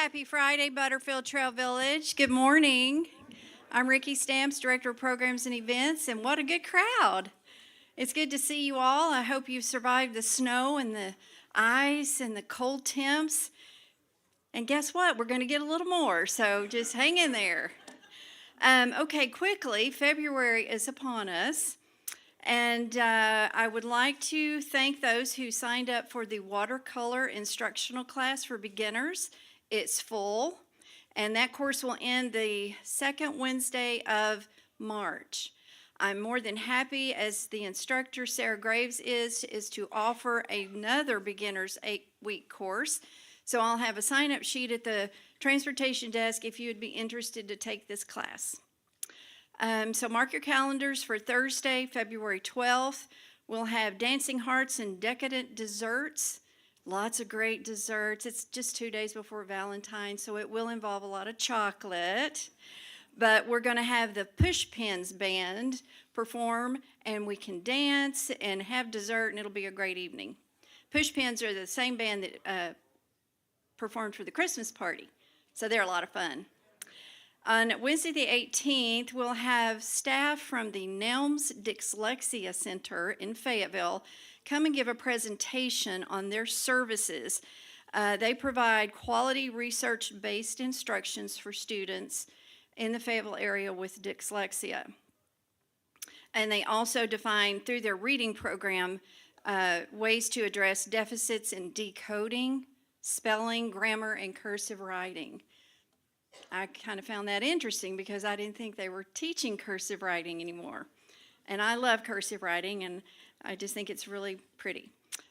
Happy Friday, Butterfield Trail Village. Good morning. I'm Ricky Stamps, Director of Programs and Events, and what a good crowd. It's good to see you all. I hope you've survived the snow and the ice and the cold temps. And guess what? We're going to get a little more, so just hang in there. Okay, quickly, February is upon us. And I would like to thank those who signed up for the watercolor instructional class for beginners. It's full, and that course will end the second Wednesday of March. I'm more than happy, as the instructor, Sarah Graves, is to offer another beginner's 8-week course. So I'll have a sign-up sheet at the transportation desk if you would be interested to take this class. So mark your calendars for Thursday, February 12th. We'll have Dancing Hearts and Decadent Desserts. Lots of great desserts. It's just 2 days before Valentine's, so it will involve a lot of chocolate. But we're going to have the Pushpins band perform, and we can dance and have dessert, and it'll be a great evening. Pushpins are the same band that performed for the Christmas party, so they're a lot of fun. On Wednesday the 18th, we'll have staff from the Nelms Dyslexia Center in Fayetteville come and give a presentation on their services. They provide quality research-based instructions for students in the Fayetteville area with dyslexia. And they also define, through their reading program, ways to address deficits in decoding, spelling, grammar, and cursive writing. I kind of found that interesting because I didn't think they were teaching cursive writing anymore. And I love cursive writing, and I just think it's really pretty.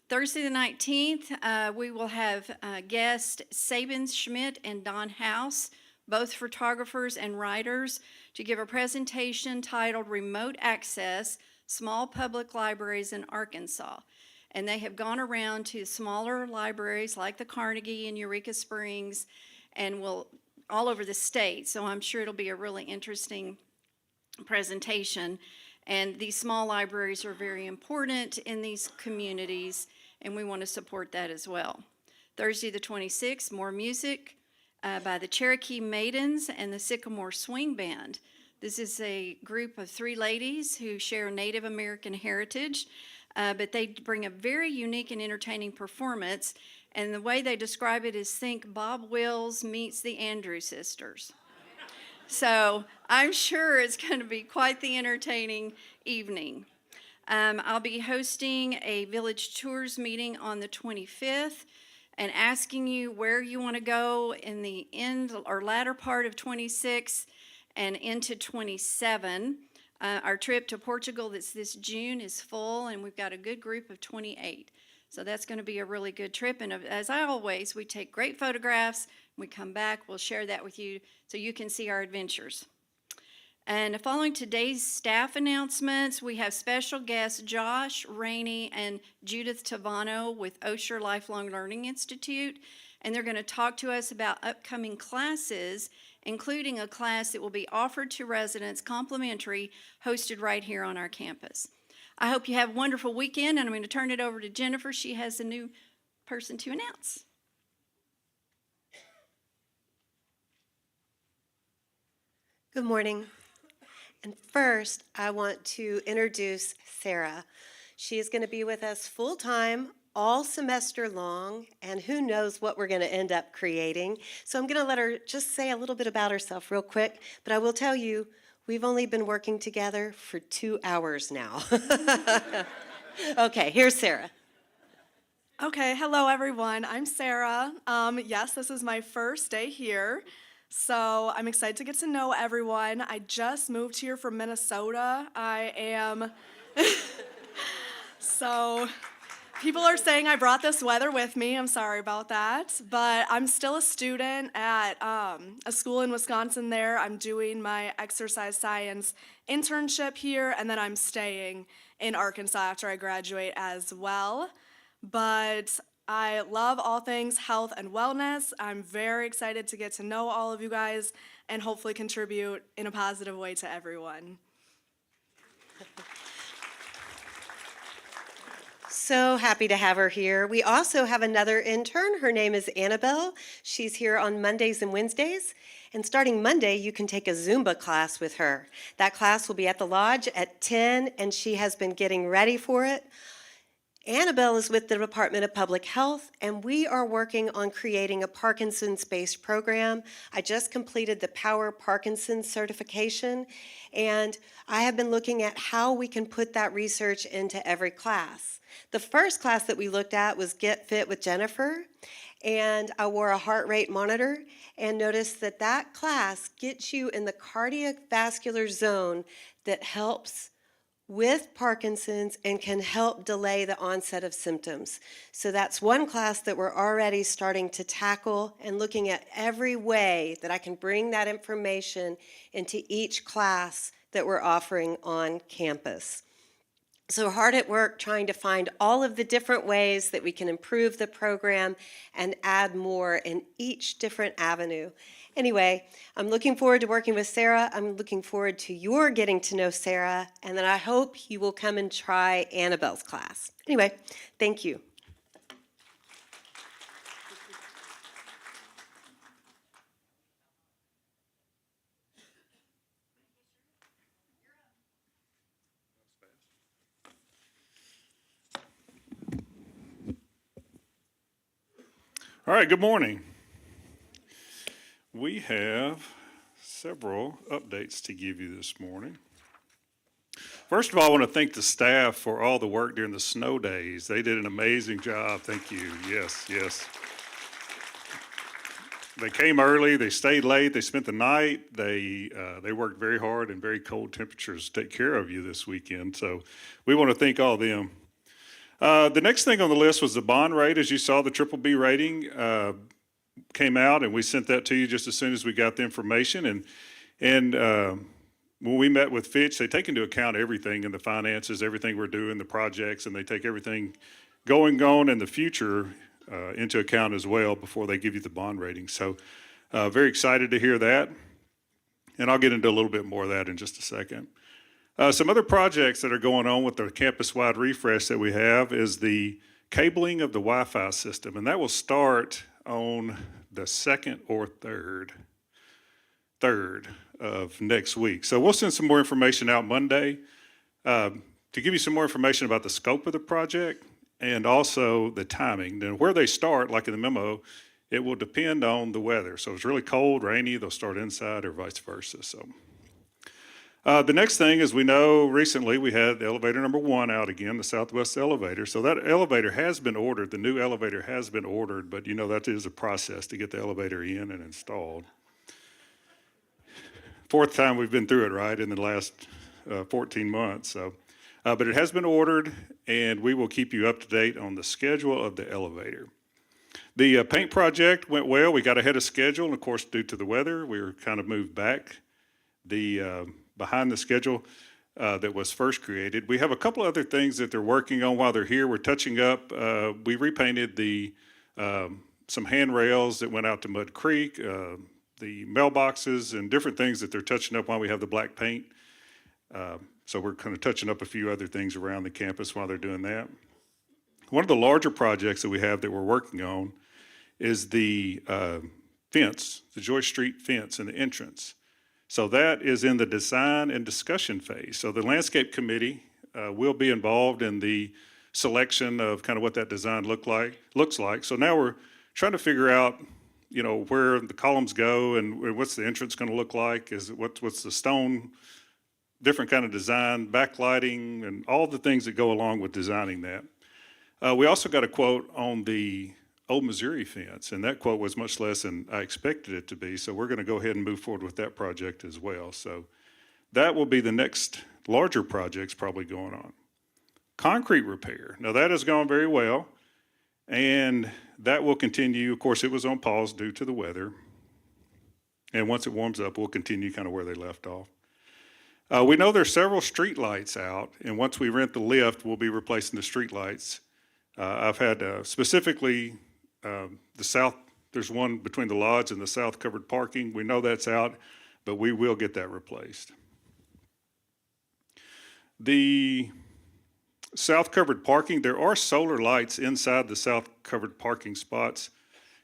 Thursday the 19th, we will have guests Sabin Schmidt and Don House, both photographers and writers, to give a presentation titled Remote Access, Small Public Libraries in Arkansas. And they have gone around to smaller libraries like the Carnegie in Eureka Springs and will all over the state, so I'm sure it'll be a really interesting presentation. And these small libraries are very important in these communities, and we want to support that as well. Thursday the 26th, more music by the Cherokee Maidens and the Sycamore Swing Band. This is a group of 3 ladies who share Native American heritage, but they bring a very unique and entertaining performance. And the way they describe it is, think Bob Wills meets the Andrews Sisters. So I'm sure it's going to be quite the entertaining evening. I'll be hosting a Village Tours meeting on the 25th and asking you where you want to go in the end or latter part of 26 and into 27. Our trip to Portugal that's this June is full, and we've got a good group of 28. So that's going to be a really good trip. And as I always, we take great photographs. We come back, we'll share that with you so you can see our adventures. And following today's staff announcements, we have special guests Josh Rainey and Judith Tavano with Osher Lifelong Learning Institute. And they're going to talk to us about upcoming classes, including a class that will be offered to residents complimentary, hosted right here on our campus. I hope you have a wonderful weekend, and I'm going to turn it over to Jennifer. She has a new person to announce. Good morning. And first, I want to introduce Sarah. She is going to be with us full-time all semester long, and who knows what we're going to end up creating. So I'm going to let her just say a little bit about herself real quick, but I will tell you, we've only been working together for 2 hours now. Okay, here's Sarah. Okay, hello everyone. I'm Sarah. Yes, this is my first day here, so I'm excited to get to know everyone. I just moved here from Minnesota. So people are saying I brought this weather with me. I'm sorry about that, but I'm still a student at a school in Wisconsin there. I'm doing my exercise science internship here, and then I'm staying in Arkansas after I graduate as well. But I love all things health and wellness. I'm very excited to get to know all of you guys and hopefully contribute in a positive way to everyone. So happy to have her here. We also have another intern. Her name is Annabelle. She's here on Mondays and Wednesdays. And starting Monday, you can take a Zumba class with her. That class will be at the lodge at 10, and she has been getting ready for it. Annabelle is with the Department of Public Health, and we are working on creating a Parkinson's-based program. I just completed the Power Parkinson's certification, and I have been looking at how we can put that research into every class. The first class that we looked at was Get Fit with Jennifer, and I wore a heart rate monitor and noticed that that class gets you in the cardiovascular zone that helps with Parkinson's and can help delay the onset of symptoms. So that's one class that we're already starting to tackle and looking at every way that I can bring that information into each class that we're offering on campus. So hard at work trying to find all of the different ways that we can improve the program and add more in each different avenue. Anyway, I'm looking forward to working with Sarah. I'm looking forward to your getting to know Sarah, and then I hope you will come and try Annabelle's class. Anyway, thank you. All right, good morning. We have several updates to give you this morning. First of all, I want to thank the staff for all the work during the snow days. They did an amazing job. Thank you. Yes, yes. They came early, they stayed late, they spent the night. They worked very hard in very cold temperatures to take care of you this weekend. So we want to thank all of them. The next thing on the list was the bond rate. As you saw, the BBB rating came out, and we sent that to you just as soon as we got the information. And when we met with Fitch, they take into account everything in the finances, everything we're doing, the projects, and they take everything going on in the future into account as well before they give you the bond rating. So very excited to hear that. And I'll get into a little bit more of that in just a second. Some other projects that are going on with the campus-wide refresh that we have is the cabling of the Wi-Fi system, and that will start on the 2nd or 3rd of next week. So we'll send some more information out Monday to give you some more information about the scope of the project and also the timing. Then where they start, like in the memo, it will depend on the weather. So if it's really cold, rainy, they'll start inside or vice versa. So. The next thing is we know recently we had elevator number 1 out again, the Southwest elevator. So that elevator has been ordered. The new elevator has been ordered, but you know that is a process to get the elevator in and installed. 4th time we've been through it, right, in the last 14 months. So, but it has been ordered, and we will keep you up to date on the schedule of the elevator. The paint project went well. We got ahead of schedule, and of course, due to the weather, we were kind of moved back behind the schedule that was first created. We have a couple other things that they're working on while they're here. We're touching up. We repainted some handrails that went out to Mud Creek, the mailboxes, and different things that they're touching up while we have the black paint. So we're kind of touching up a few other things around the campus while they're doing that. One of the larger projects that we have that we're working on is the fence, the Joyce Street fence and the entrance. So that is in the design and discussion phase. So the landscape committee will be involved in the selection of kind of what that design looks like. So now we're trying to figure out, you know, where the columns go and what's the entrance going to look like. What's the stone, different kind of design, backlighting, and all the things that go along with designing that. We also got a quote on the Old Missouri fence, and that quote was much less than I expected it to be, so we're going to go ahead and move forward with that project as well. So that will be the next larger projects probably going on. Concrete repair. Now that has gone very well, and that will continue. Of course, it was on pause due to the weather, and once it warms up, we'll continue kind of where they left off. We know there's several street lights out, and once we rent the lift, we'll be replacing the street lights. I've had specifically the south, there's one between the lodge and the south covered parking. We know that's out, but we will get that replaced. The south covered parking, there are solar lights inside the south covered parking spots.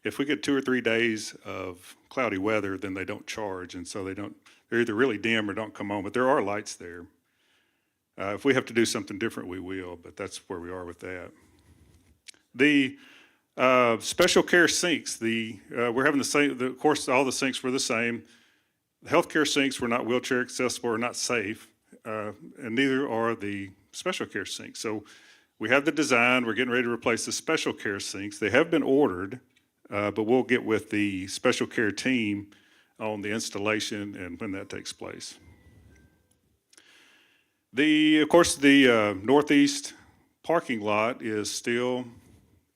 If we get 2 or 3 days of cloudy weather, then they don't charge, and so they're either really dim or don't come on, but there are lights there. If we have to do something different, we will, but that's where we are with that. The special care sinks, we're having the same, of course, all the sinks were the same. The healthcare sinks were not wheelchair accessible or not safe, and neither are the special care sinks. So we have the design, we're getting ready to replace the special care sinks. They have been ordered, but we'll get with the special care team on the installation and when that takes place. Of course, the northeast parking lot is still,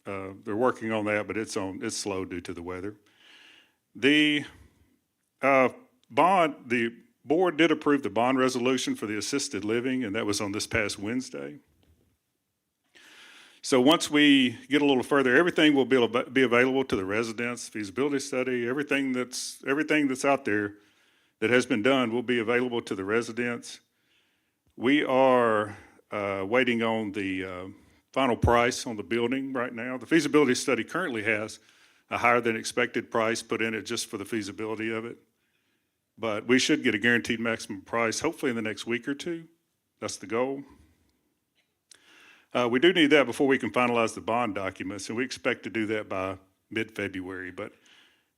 they're working on that, but it's slow due to the weather. The board did approve the bond resolution for the assisted living, and that was on this past Wednesday. So once we get a little further, everything will be available to the residents, feasibility study, everything that's out there that has been done will be available to the residents. We are waiting on the final price on the building right now. The feasibility study currently has a higher than expected price put in it just for the feasibility of it. But we should get a guaranteed maximum price hopefully in the next week or two. That's the goal. We do need that before we can finalize the bond documents, and we expect to do that by mid-February. But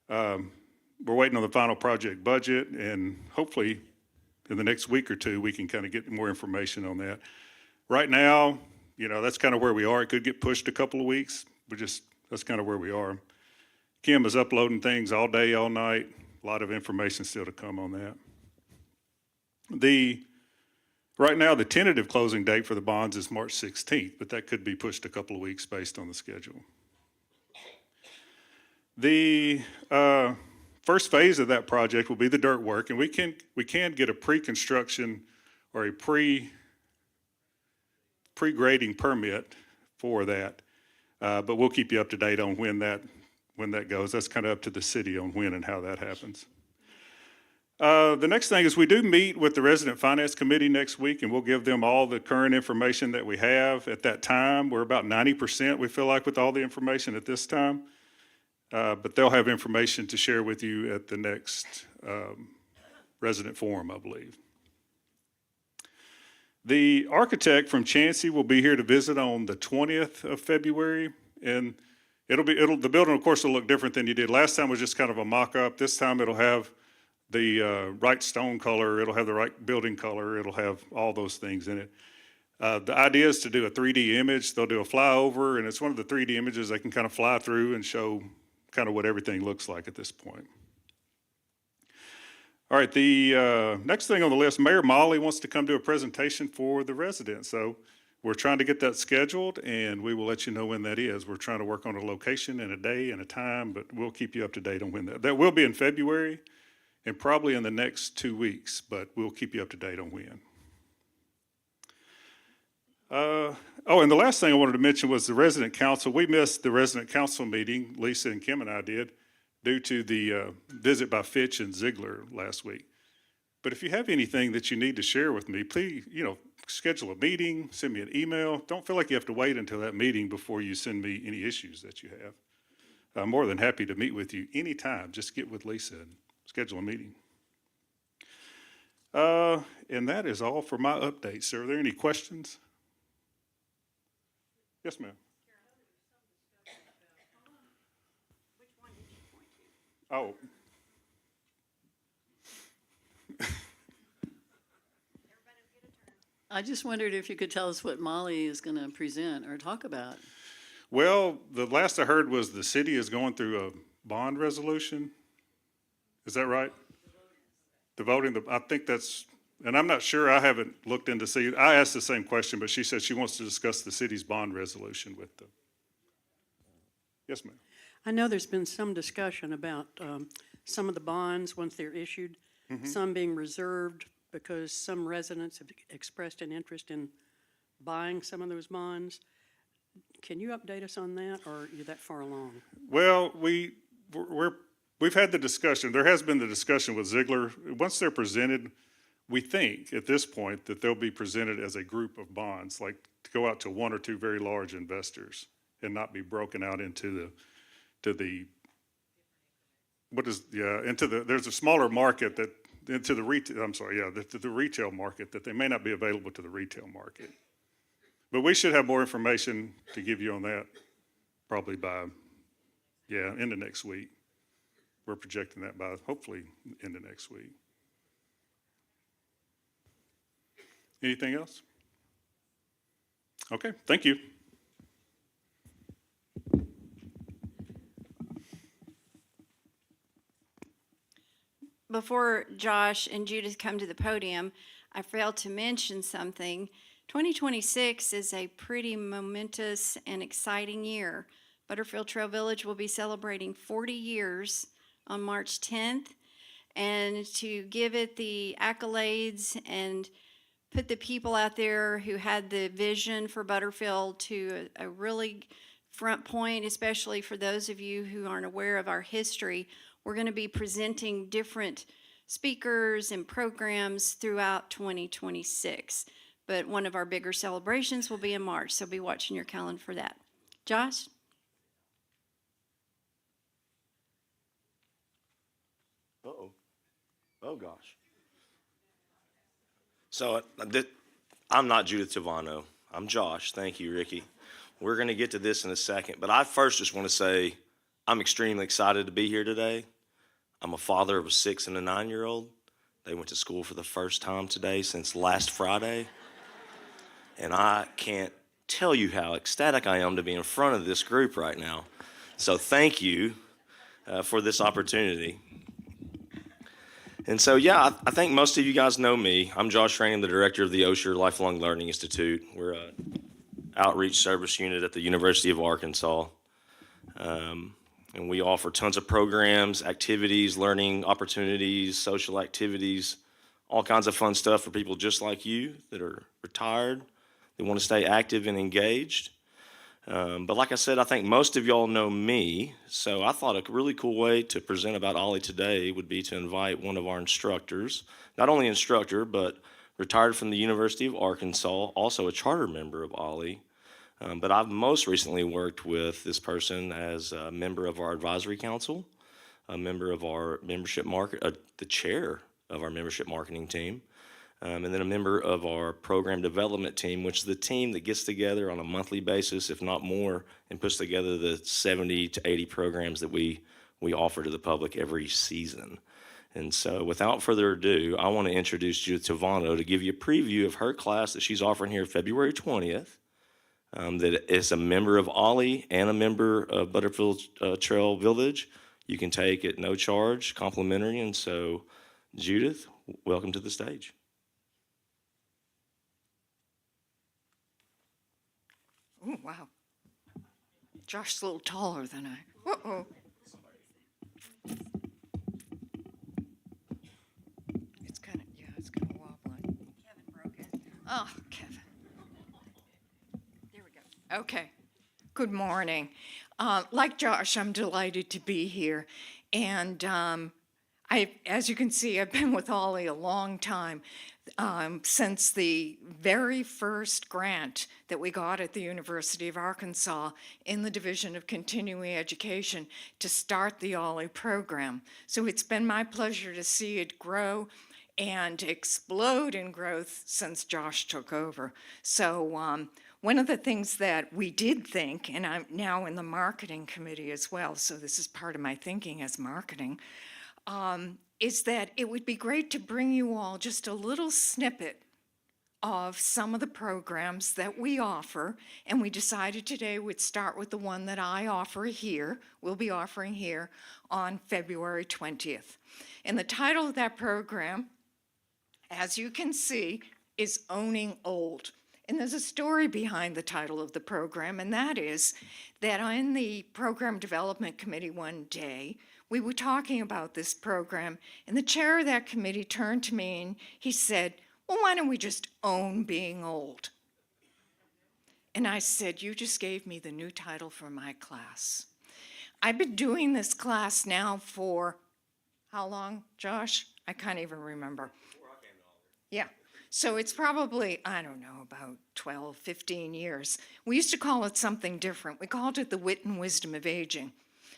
we're waiting on the final project budget, and hopefully in the next week or two, we can kind of get more information on that. Right now, that's kind of where we are. It could get pushed a couple of weeks, but that's kind of where we are. Kim is uploading things all day, all night. A lot of information still to come on that. Right now, the tentative closing date for the bonds is March 16th, but that could be pushed a couple of weeks based on the schedule. The first phase of that project will be the dirt work, and we can get a pre-construction or a pre-grading permit for that, but we'll keep you up to date on when that goes. That's kind of up to the city on when and how that happens. The next thing is we do meet with the Resident Finance Committee next week, and we'll give them all the current information that we have at that time. We're about 90%, we feel like, with all the information at this time. But they'll have information to share with you at the next resident forum, I believe. The architect from Chansey will be here to visit on the 20th of February, and the building, of course, will look different than you did. Last time was just kind of a mock-up. This time it'll have the right stone color, it'll have the right building color, it'll have all those things in it. The idea is to do a 3D image. They'll do a flyover, and it's one of the 3D images they can kind of fly through and show kind of what everything looks like at this point. All right, the next thing on the list, Mayor Molly wants to come do a presentation for the residents. So we're trying to get that scheduled, and we will let you know when that is. We're trying to work on a location and a day and a time, but we'll keep you up to date on when that will be in February and probably in the next 2 weeks, but we'll keep you up to date on when. And the last thing I wanted to mention was the resident council. We missed the resident council meeting, Lisa and Kim and I did, due to the visit by Fitch and Ziegler last week. But if you have anything that you need to share with me, please, schedule a meeting, send me an email. Don't feel like you have to wait until that meeting before you send me any issues that you have. I'm more than happy to meet with you anytime. Just get with Lisa and schedule a meeting. And that is all for my update, sir. Are there any questions? Yes, ma'am. Oh. I just wondered if you could tell us what Molly is going to present or talk about. Well, the last I heard was the city is going through a bond resolution. Is that right? The voting, I think that's, and I'm not sure, I haven't looked into see. I asked the same question, but she said she wants to discuss the city's bond resolution with them. Yes, ma'am. I know there's been some discussion about some of the bonds, once they're issued, some being reserved because some residents have expressed an interest in buying some of those bonds. Can you update us on that, or are you that far along? Well, we've had the discussion. There has been the discussion with Ziegler. Once they're presented, we think at this point that they'll be presented as a group of bonds, like to go out to one or two very large investors and not be broken out into there's a smaller market that, into the retail, I'm sorry, yeah, the retail market that they may not be available to the retail market. But we should have more information to give you on that probably by, end of next week. We're projecting that by hopefully end of next week. Anything else? Okay, thank you. Before Josh and Judith come to the podium, I failed to mention something. 2026 is a pretty momentous and exciting year. Butterfield Trail Village will be celebrating 40 years on March 10th. And to give it the accolades and put the people out there who had the vision for Butterfield to a really front point, especially for those of you who aren't aware of our history, we're going to be presenting different speakers and programs throughout 2026. But one of our bigger celebrations will be in March, so be watching your calendar for that. Josh? Uh-oh. Oh, gosh. So I'm not Judith Tavano. I'm Josh. Thank you, Ricky. We're going to get to this in a second. But I first just want to say I'm extremely excited to be here today. I'm a father of a 6 and a 9-year-old. They went to school for the first time today since last Friday. And I can't tell you how ecstatic I am to be in front of this group right now. So thank you for this opportunity. And so, I think most of you guys know me. I'm Josh Rainey, the director of the Osher Lifelong Learning Institute. We're an outreach service unit at the University of Arkansas. And we offer tons of programs, activities, learning opportunities, social activities, all kinds of fun stuff for people just like you that are retired. They want to stay active and engaged. But like I said, I think most of y'all know me, so I thought a really cool way to present about OLLI today would be to invite one of our instructors, not only instructor, but retired from the University of Arkansas, also a charter member of OLLI. But I've most recently worked with this person as a member of our advisory council, a member of our membership the chair of our membership marketing team, and then a member of our program development team, which is the team that gets together on a monthly basis, if not more, and puts together the 70 to 80 programs that we offer to the public every season. And so without further ado, I want to introduce Judith Tavano to give you a preview of her class that she's offering here February 20th. That is a member of OLLI and a member of Butterfield Trail Village. You can take at no charge, complimentary. And so, Judith, welcome to the stage. Oh, wow. Josh's a little taller than I. Uh-oh. It's kind of wobbly. Kevin broke it. Oh, Kevin. There we go. Okay. Good morning. Like Josh, I'm delighted to be here. And as you can see, I've been with OLLI a long time, since the very first grant that we got at the University of Arkansas in the Division of Continuing Education to start the OLLI program. So it's been my pleasure to see it grow and explode in growth since Josh took over. So one of the things that we did think, and I'm now in the marketing committee as well, so this is part of my thinking as marketing, is that it would be great to bring you all just a little snippet of some of the programs that we offer, and we decided today we'd start with the one that I offer here, we'll be offering here on February 20th. And the title of that program, as you can see, is Owning Old. And there's a story behind the title of the program, and that is that in the program development committee one day, we were talking about this program, and the chair of that committee turned to me and he said, well, why don't we just own being old? And I said, you just gave me the new title for my class. I've been doing this class now for how long, Josh? I can't even remember. Yeah. So it's probably, I don't know, about 12, 15 years. We used to call it something different. We called it the wit and wisdom of aging.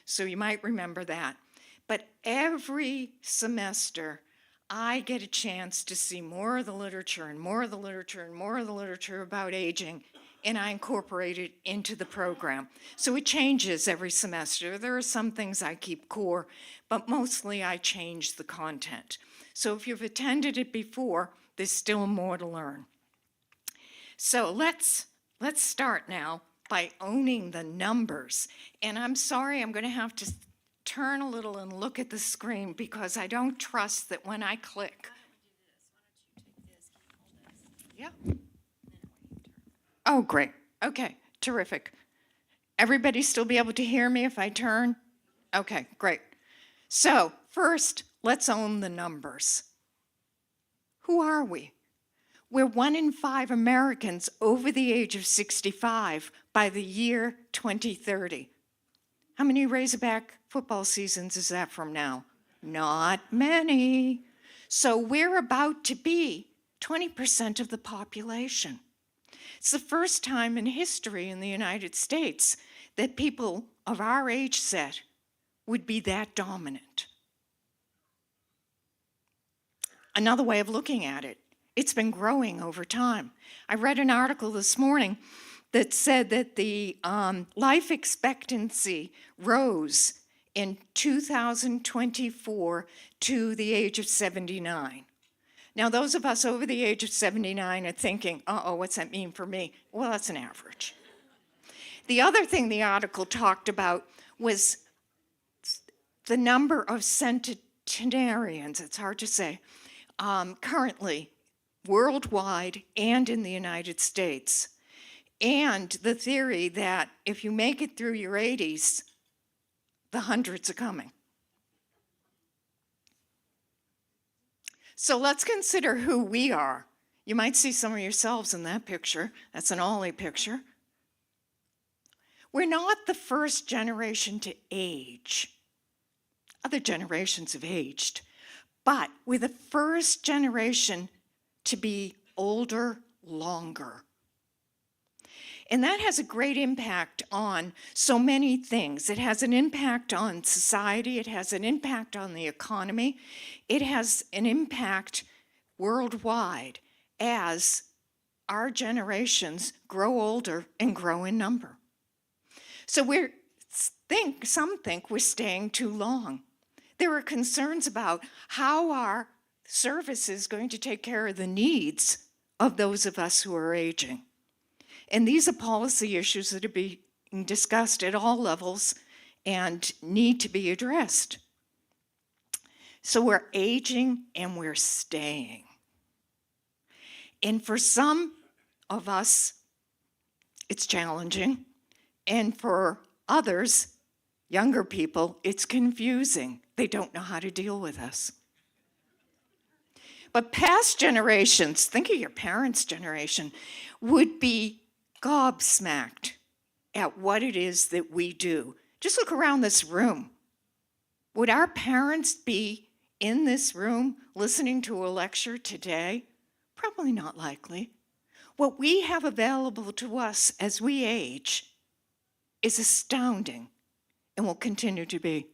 So you might remember that. But every semester, I get a chance to see more of the literature and more of the literature and more of the literature about aging, and I incorporate it into the program. So it changes every semester. There are some things I keep core, but mostly I change the content. So if you've attended it before, there's still more to learn. So let's start now by owning the numbers. And I'm sorry, I'm going to have to turn a little and look at the screen because I don't trust that when I click. Yeah. Oh, great. Okay, terrific. Everybody still be able to hear me if I turn? Okay, great. So first, let's own the numbers. Who are we? We're 1 in 5 Americans over the age of 65 by the year 2030. How many Razorback football seasons is that from now? Not many. So we're about to be 20% of the population. It's the first time in history in the United States that people of our age set would be that dominant. Another way of looking at it, it's been growing over time. I read an article this morning that said that the life expectancy rose in 2024 to the age of 79. Now, those of us over the age of 79 are thinking, uh-oh, what's that mean for me? Well, that's an average. The other thing the article talked about was the number of centenarians, it's hard to say, currently worldwide and in the United States. And the theory that if you make it through your 80s, the hundreds are coming. So let's consider who we are. You might see some of yourselves in that picture. That's an Ollie picture. We're not the first generation to age. Other generations have aged. But we're the first generation to be older longer. And that has a great impact on so many things. It has an impact on society. It has an impact on the economy. It has an impact worldwide as our generations grow older and grow in number. So some think we're staying too long. There are concerns about how our service is going to take care of the needs of those of us who are aging. And these are policy issues that are being discussed at all levels and need to be addressed. So we're aging and we're staying. And for some of us, it's challenging. And for others, younger people, it's confusing. They don't know how to deal with us. But past generations, think of your parents' generation, would be gobsmacked at what it is that we do. Just look around this room. Would our parents be in this room listening to a lecture today? Probably not likely. What we have available to us as we age is astounding and will continue to be.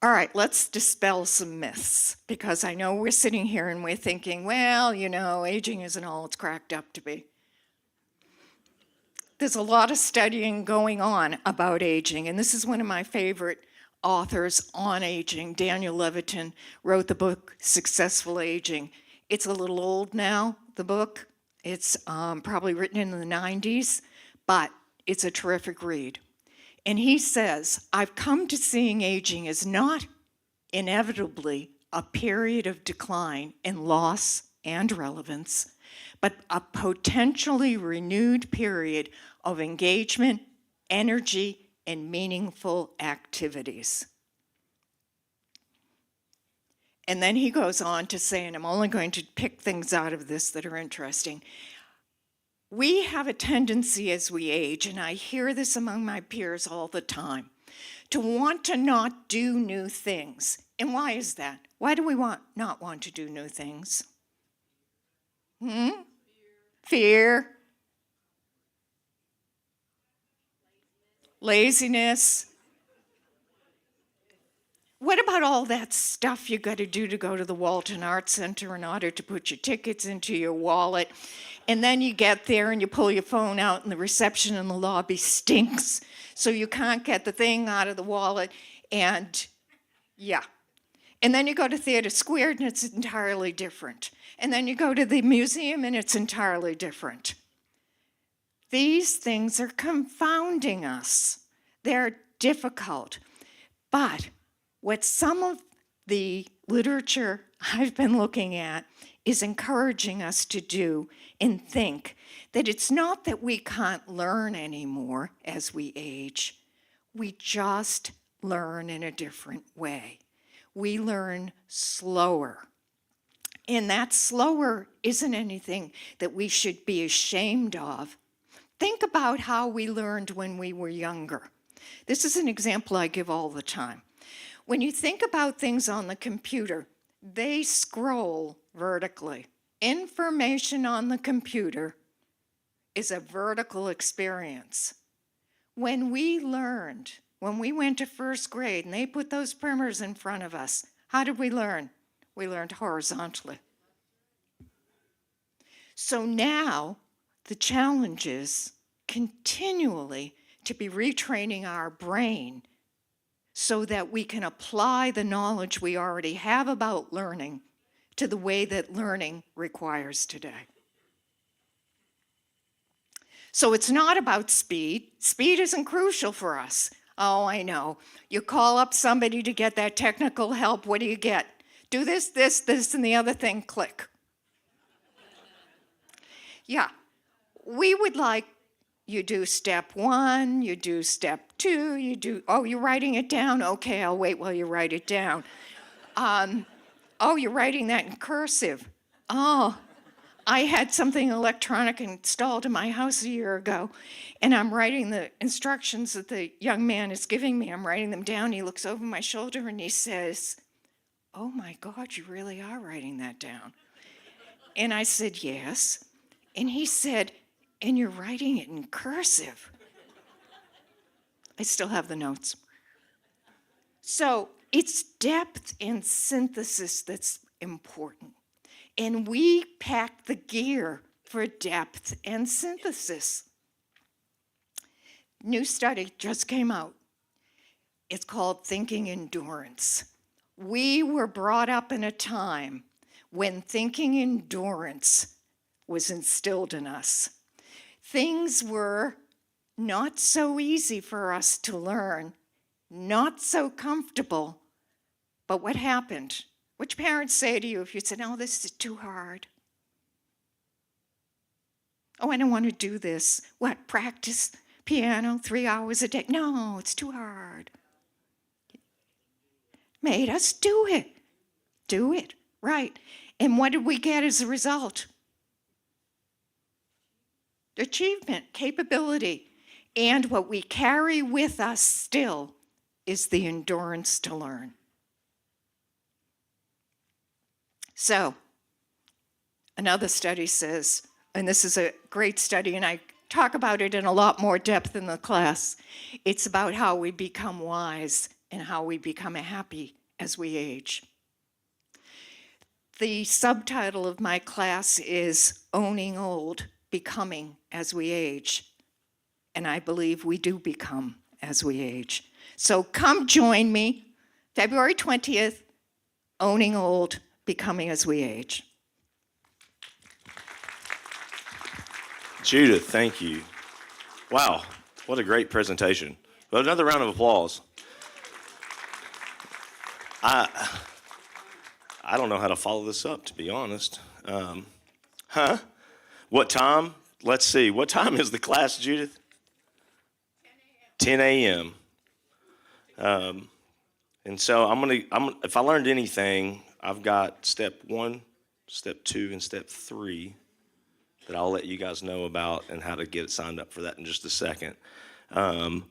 All right, let's dispel some myths, because I know we're sitting here and we're thinking, well, you know, aging isn't all it's cracked up to be. There's a lot of studying going on about aging, and this is one of my favorite authors on aging. Daniel Levitin wrote the book Successful Aging. It's a little old now, the book. It's probably written in the 90s, but it's a terrific read. And he says, I've come to seeing aging as not inevitably a period of decline in loss and relevance, but a potentially renewed period of engagement, energy, and meaningful activities. And then he goes on to say, and I'm only going to pick things out of this that are interesting, we have a tendency as we age, and I hear this among my peers all the time, to want to not do new things And why is that? Why do we not want to do new things? Fear. Laziness. What about all that stuff you got to do to go to the Walton Arts Center in order to put your tickets into your wallet? And then you get there and you pull your phone out and the reception in the lobby stinks, so you can't get the thing out of the wallet. And yeah. And then you go to Theater Square and it's entirely different. And then you go to the museum and it's entirely different. These things are confounding us. They're difficult. But what some of the literature I've been looking at is encouraging us to do and think that it's not that we can't learn anymore as we age. We just learn in a different way. We learn slower. And that slower isn't anything that we should be ashamed of. Think about how we learned when we were younger. This is an example I give all the time. When you think about things on the computer, they scroll vertically. Information on the computer is a vertical experience. When we learned, when we went to first grade and they put those primers in front of us, how did we learn? We learned horizontally. So now the challenge is continually to be retraining our brain so that we can apply the knowledge we already have about learning to the way that learning requires today. So it's not about speed. Speed isn't crucial for us. Oh, I know. You call up somebody to get that technical help, what do you get? Do this, this, this, and the other thing, click. Yeah, we would like you do step 1, you do step 2, you do, oh, you're writing it down? Okay, I'll wait while you write it down. Oh, you're writing that in cursive. Oh, I had something electronic installed in my house a year ago, and I'm writing the instructions that the young man is giving me. I'm writing them down. He looks over my shoulder and he says, "Oh my God, you really are writing that down." And I said, "Yes." And he said, "And you're writing it in cursive." I still have the notes. So it's depth and synthesis that's important. And we pack the gear for depth and synthesis. New study just came out. It's called Thinking Endurance. We were brought up in a time when thinking endurance was instilled in us. Things were not so easy for us to learn, not so comfortable. But what happened? Which parents say to you if you said, "Oh, this is too hard"? "Oh, I don't want to do this." What, practice piano 3 hours a day? No, it's too hard. Made us do it. Do it, right. And what did we get as a result? Achievement, capability. And what we carry with us still is the endurance to learn. So, another study says, and this is a great study, and I talk about it in a lot more depth in the class, it's about how we become wise and how we become happy as we age. The subtitle of my class is Owning Old, Becoming as We Age. And I believe we do become as we age. So come join me, February 20th, Owning Old, Becoming as We Age. Judith, thank you. Wow, what a great presentation. Well, another round of applause. I don't know how to follow this up, to be honest. What time? Let's see. What time is the class, Judith? 10 a.m. And so if I learned anything, I've got step 1, step 2, and step 3 that I'll let you guys know about and how to get signed up for that in just a second. I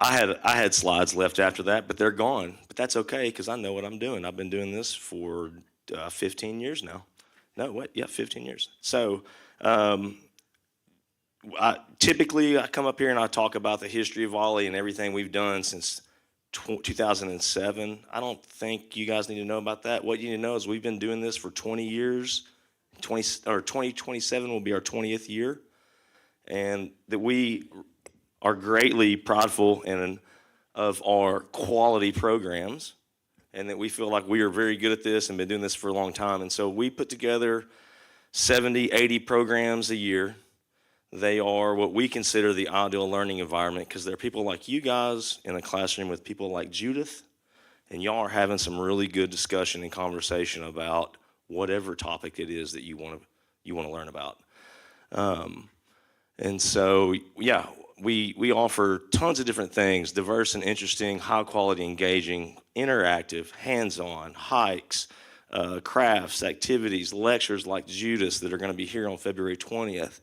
I had slides left after that, but they're gone. But that's okay because I know what I'm doing. I've been doing this for 15 years now. No, wait, yeah, 15 years. So typically I come up here and I talk about the history of Volley and everything we've done since 2007. I don't think you guys need to know about that. What you need to know is we've been doing this for 20 years. 2027 will be our 20th year, and that we are greatly prideful of our quality programs, and that we feel like we are very good at this and been doing this for a long time. And so we put together 70, 80 programs a year. They are what we consider the ideal learning environment because there are people like you guys in a classroom with people like Judith, and y'all are having some really good discussion and conversation about whatever topic it is that you want to learn about. And so, yeah, we offer tons of different things, diverse and interesting, high quality, engaging, interactive, hands-on, hikes, crafts, activities, lectures like Judas that are going to be here on February 20th.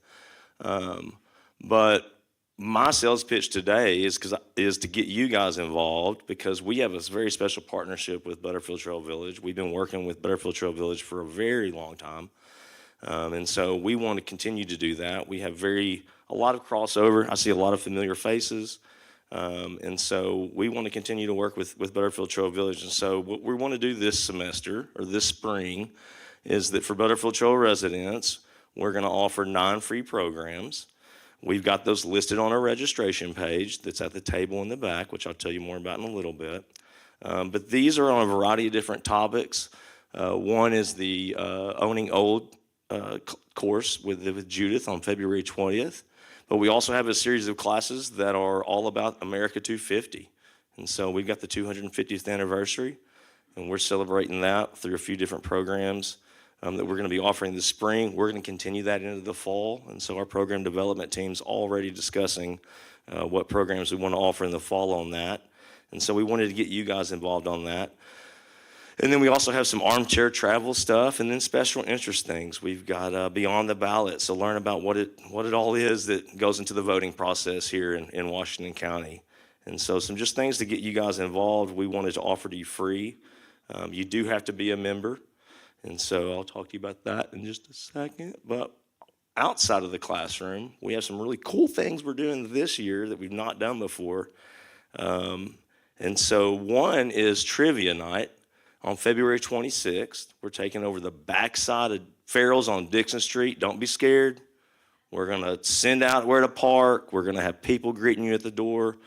But my sales pitch today is to get you guys involved because we have a very special partnership with Butterfield Trail Village. We've been working with Butterfield Trail Village for a very long time. And so we want to continue to do that. We have a lot of crossover. I see a lot of familiar faces. And so we want to continue to work with Butterfield Trail Village. And so what we want to do this semester or this spring is that for Butterfield Trail residents, we're going to offer 9 free programs. We've got those listed on our registration page that's at the table in the back, which I'll tell you more about in a little bit. But these are on a variety of different topics. One is the Owning Old course with Judith on February 20th. But we also have a series of classes that are all about America 250. And so we've got the 250th anniversary, and we're celebrating that through a few different programs that we're going to be offering this spring. We're going to continue that into the fall. And so our program development team's already discussing what programs we want to offer in the fall on that. And so we wanted to get you guys involved on that. And then we also have some armchair travel stuff and then special interest things. We've got Beyond the Ballot, so learn about what it all is that goes into the voting process here in Washington County. And so some just things to get you guys involved. We wanted to offer to you free. You do have to be a member. And so I'll talk to you about that in just a second. But outside of the classroom, we have some really cool things we're doing this year that we've not done before. And so one is trivia night. On February 26th, we're taking over the backside of Farrell's on Dixon Street. Don't be scared. We're going to send out where to park. We're going to have people greeting you at the door.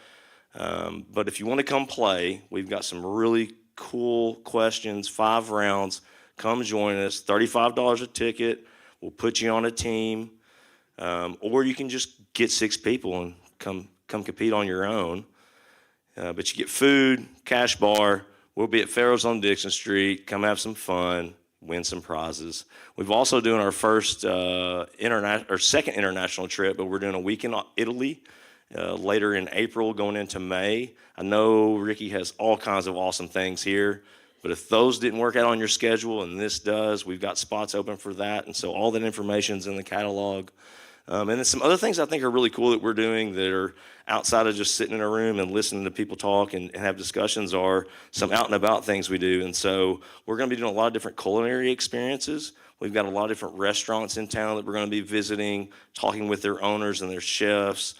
But if you want to come play, we've got some really cool questions, 5 rounds. Come join us. $35 a ticket. We'll put you on a team. Or you can just get 6 people and come compete on your own. But you get food, cash bar. We'll be at Farrell's on Dixon Street. Come have some fun, win some prizes. We've also doing our first second international trip, but we're doing a week in Italy later in April, going into May. I know Ricky has all kinds of awesome things here, but if those didn't work out on your schedule and this does, we've got spots open for that. And so all that information's in the catalog. And then some other things I think are really cool that we're doing that are outside of just sitting in a room and listening to people talk and have discussions are some out and about things we do. And so we're going to be doing a lot of different culinary experiences. We've got a lot of different restaurants in town that we're going to be visiting, talking with their owners and their chefs,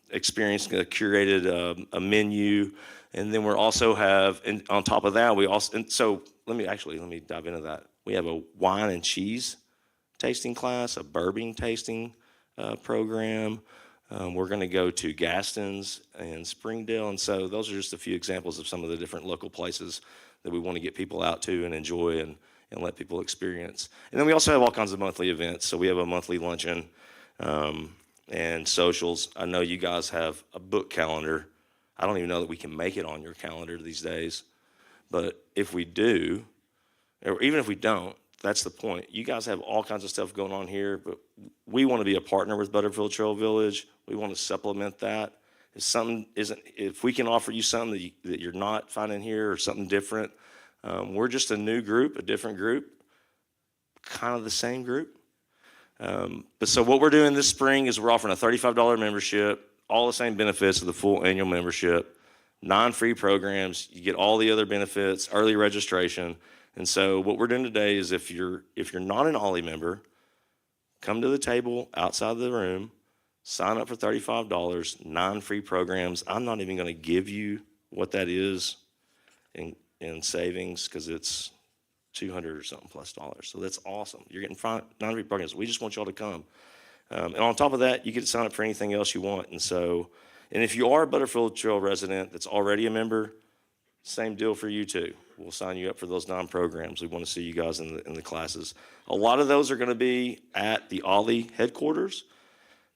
experiencing a curated a menu. And then we're also have, and on top of that, let me dive into that. We have a wine and cheese tasting class, a bourbon tasting program. We're going to go to Gaston's and Springdale. And so those are just a few examples of some of the different local places that we want to get people out to and enjoy and let people experience. And then we also have all kinds of monthly events. So we have a monthly luncheon and socials. I know you guys have a book calendar. I don't even know that we can make it on your calendar these days. But if we do, or even if we don't, that's the point. You guys have all kinds of stuff going on here, but we want to be a partner with Butterfield Trail Village. We want to supplement that. If we can offer you something that you're not finding here or something different, we're just a new group, a different group, kind of the same group. But so what we're doing this spring is we're offering a $35 membership. all the same benefits of the full annual membership, non-free programs, you get all the other benefits, early registration. And so what we're doing today is if you're not an Ollie member, come to the table outside the room, sign up for $35, non-free programs. I'm not even going to give you what that is in savings because it's 200 or something plus dollars. So that's awesome. You're getting non-free programs. We just want y'all to come. And on top of that, you get to sign up for anything else you want. And if you are a Butterfield Trail resident that's already a member, same deal for you too. We'll sign you up for those non-programs. We want to see you guys in the classes. A lot of those are going to be at the Ollie headquarters.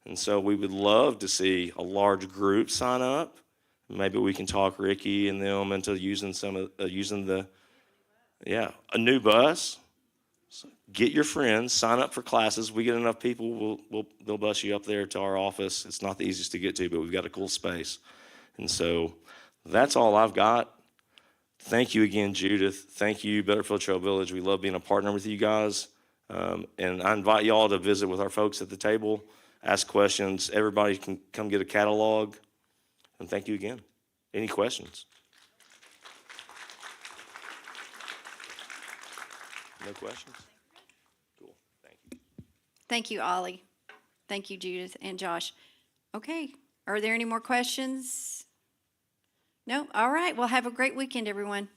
And so we would love to see a large group sign up. Maybe we can talk Ricky and them into using a new bus. So get your friends, sign up for classes. We get enough people, they'll bus you up there to our office. It's not the easiest to get to, but we've got a cool space. And so that's all I've got. Thank you again, Judith. Thank you, Butterfield Trail Village. We love being a partner with you guys. And I invite y'all to visit with our folks at the table, ask questions. Everybody can come get a catalog. And thank you again. Any questions? No questions? Cool, thank you. Thank you, Ollie. Thank you, Judith and Josh. Okay, are there any more questions? No? All right, well, have a great weekend, everyone.